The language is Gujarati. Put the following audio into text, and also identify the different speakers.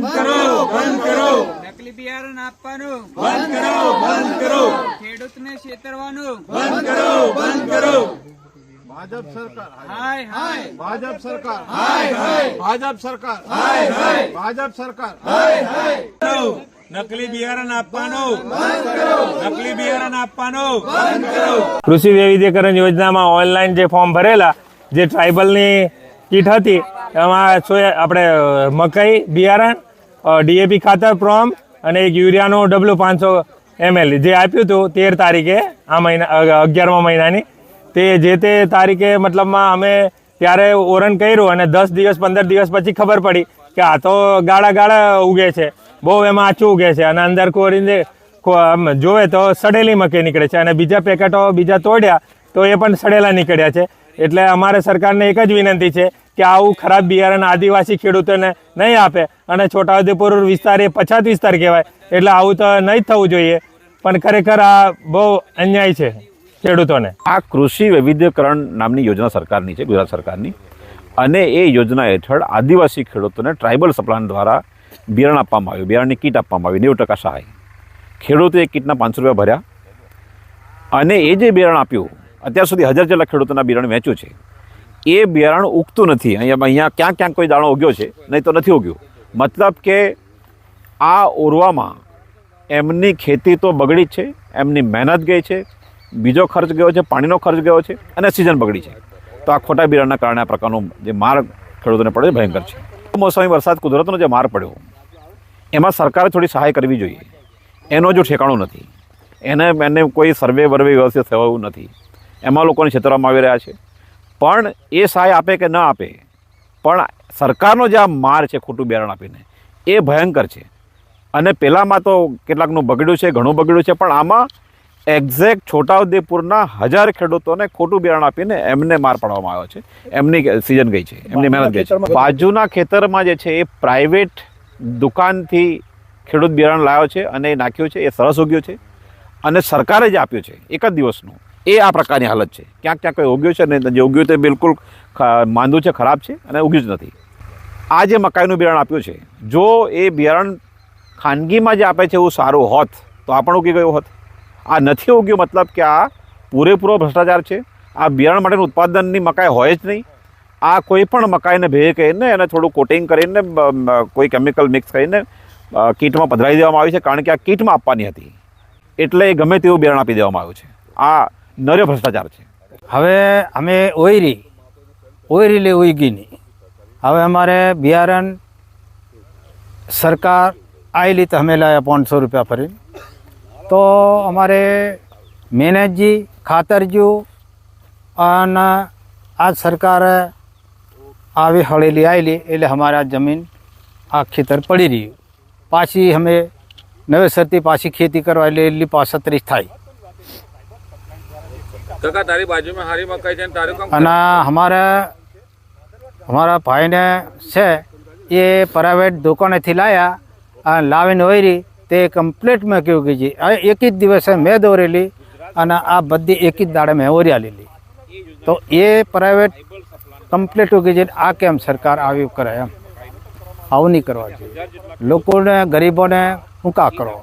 Speaker 1: બંધ કરો.
Speaker 2: નકલી બિયારણ આપવાનું
Speaker 1: બંધ કરો.
Speaker 2: ખેડૂતને છેતરવાનું
Speaker 1: બંધ કરો.
Speaker 3: ભાજપ સરકાર
Speaker 2: હાય હાય
Speaker 3: ભાજપ સરકાર ભાજપ સરકાર ભાજપ સરકાર
Speaker 1: નકલી બિયારણ આપવાનું નકલી બિયારણ આપવાનું
Speaker 4: કૃષિ વૈવિધ્યકરણ યોજનામાં ઓનલાઈન જે ફોર્મ ભરેલા, જે ટ્રાઇબલની કીટ હતી, એમાં આપણે મકાઈ બિયારણ, ડીએપી ખાતર પ્રોમ અને એક યુરિયાનો W500 ml જે આપ્યું હતું 13 તારીખે આ મહિના 11મા મહિનાની, તે જે તે તારીખે મતલબમાં અમે ત્યારે ઓરન કર્યું અને 10 દિવસ 15 દિવસ પછી ખબર પડી કે આ તો ગાળા ઉગે છે, બહુ એમાં આચું ઉગે છે અને અંદર કોરીને જોવે તો સડેલી મકાઈ નીકળે છે અને બીજા પેકેટો બીજા તોડ્યા તો એ પણ સડેલા નીકળ્યા છે. એટલે અમારે સરકારને એક જ વિનંતી છે કે આવું ખરાબ બિયારણ આદિવાસી ખેડૂતોને નહીં આપે અને છોટાઉદેપુર વિસ્તાર એ પછાત વિસ્તાર કહેવાય, એટલે આવું તો નહીં જ થવું જોઈએ, પણ ખરેખર આ બહુ અન્યાય છે ખેડૂતોને.
Speaker 5: આ કૃષિ વૈવિધ્યકરણ નામની યોજના સરકારની છે, ગુજરાત સરકારની, અને એ યોજના હેઠળ આદિવાસી ખેડૂતોને ટ્રાઇબલ સપ્લાયર દ્વારા બિયારણ આપવામાં આવ્યું, બિયારણની કીટ આપવામાં આવી 90% સહાય. ખેડૂતે એક કીટના 500 રૂપિયા ભર્યા અને એ જે બિયારણ આપ્યું, અત્યાર સુધી 1000 જેટલા ખેડૂતોના બિયારણ વેચ્યું છે. એ બિયારણ ઉગતું નથી. અહીંયા ક્યાંક કોઈ દાણો ઉગ્યો છે, નહીં તો નથી ઉગ્યું. મતલબ કે આ ઓરવામાં એમની ખેતી તો બગડી જ છે, એમની મહેનત ગઈ છે, બીજો ખર્ચ ગયો છે, પાણીનો ખર્ચ ગયો છે અને સિઝન બગડી છે. તો આ ખોટા બિયારણના કારણે આ પ્રકારનો જે માર ખેડૂતોને પડ્યો ભયંકર છે. મોસમી વરસાદ કુદરતનો જે માર પડ્યો એમાં સરકારે થોડી સહાય કરવી જોઈએ. એનો જો ઠેકાણું નથી, એને કોઈ સર્વે વ્યવસ્થિત થયું નથી, એમાં લોકોને છેતરવામાં આવી રહ્યા છે. પણ એ સહાય આપે કે ન આપે, પણ સરકારનો જે આ માર છે ખોટું બિયારણ આપીને, એ ભયંકર છે. અને પહેલાંમાં તો કેટલાકનું બગડ્યું છે, ઘણું બગડ્યું છે, પણ આમાં એક્ઝેક્ટ છોટાઉદેપુરના 1000 ખેડૂતોને ખોટું બિયારણ આપીને એમને માર પાડવામાં આવ્યો છે. એમની સિઝન ગઈ છે, એમની મહેનત ગઈ છે. બાજુના ખેતરમાં જે છે એ પ્રાઇવેટ દુકાનથી ખેડૂત બિયારણ લાવ્યો છે અને એ નાખ્યું છે, એ સરસ ઉગ્યું છે. અને સરકારે જે આપ્યું છે એક જ દિવસનું, એ આ પ્રકારની હાલત છે. ક્યાંક કોઈ ઉગ્યું છે ને જે ઉગ્યું તે બિલકુલ માંદું છે, ખરાબ છે અને ઉગ્યું જ નથી. આ જે મકાઈનું બિયારણ આપ્યું છે, જો એ બિયારણ ખાનગીમાં જે આપે છે એવું સારું હોત તો આ પણ ઉગી ગયું હોત. આ નથી ઉગ્યું, મતલબ કે આ પૂરેપૂરો ભ્રષ્ટાચાર છે. આ બિયારણ માટેનું ઉત્પાદનની મકાઈ હોય જ નહીં. આ કોઈ પણ મકાઈને ભેગી કરીને એને થોડું કોટિંગ કરીને કોઈ કેમિકલ મિક્સ કરીને કીટમાં પધરાવી દેવામાં આવી છે, કારણ કે આ કીટમાં આપવાની હતી એટલે ગમે તેવું બિયારણ આપી દેવામાં આવ્યું છે. આ નર્યો ભ્રષ્ટાચાર છે.
Speaker 6: હવે અમે ઓયરી લે ઉગી નહીં. હવે અમારે બિયારણ સરકાર આવેલી તો અમે લાવ્યા 500 રૂપિયા ફરી. તો અમારે મહેનતજી ખાતરજી અને આ સરકારે આવી હળેલી આવેલી એટલે અમારે આ જમીન આ ખેતર પડી રહ્યું. પાછી અમે નવેસરથી પાછી ખેતી કરવા એટલે એટલી 35 થાય.
Speaker 1: કાકા તારી બાજુમાં હારી મકાઈ છે તારું કામ
Speaker 6: અને અમારા ભાઈને છે એ પ્રાઇવેટ દુકાનેથી લાવ્યા અને લાવીને ઓયરી તે કમ્પ્લીટ મેં કેવું કે છે એક જ દિવસે મેં દોરેલી અને આ બધી એક જ દાડે મેં ઓર્યા લીધી. તો એ પ્રાઇવેટ કમ્પ્લીટ ઉગી છે. આ કેમ સરકાર આવી કરે? એમ આવું નહીં કરવા જોઈએ. લોકોને ગરીબોને હું કા કરો?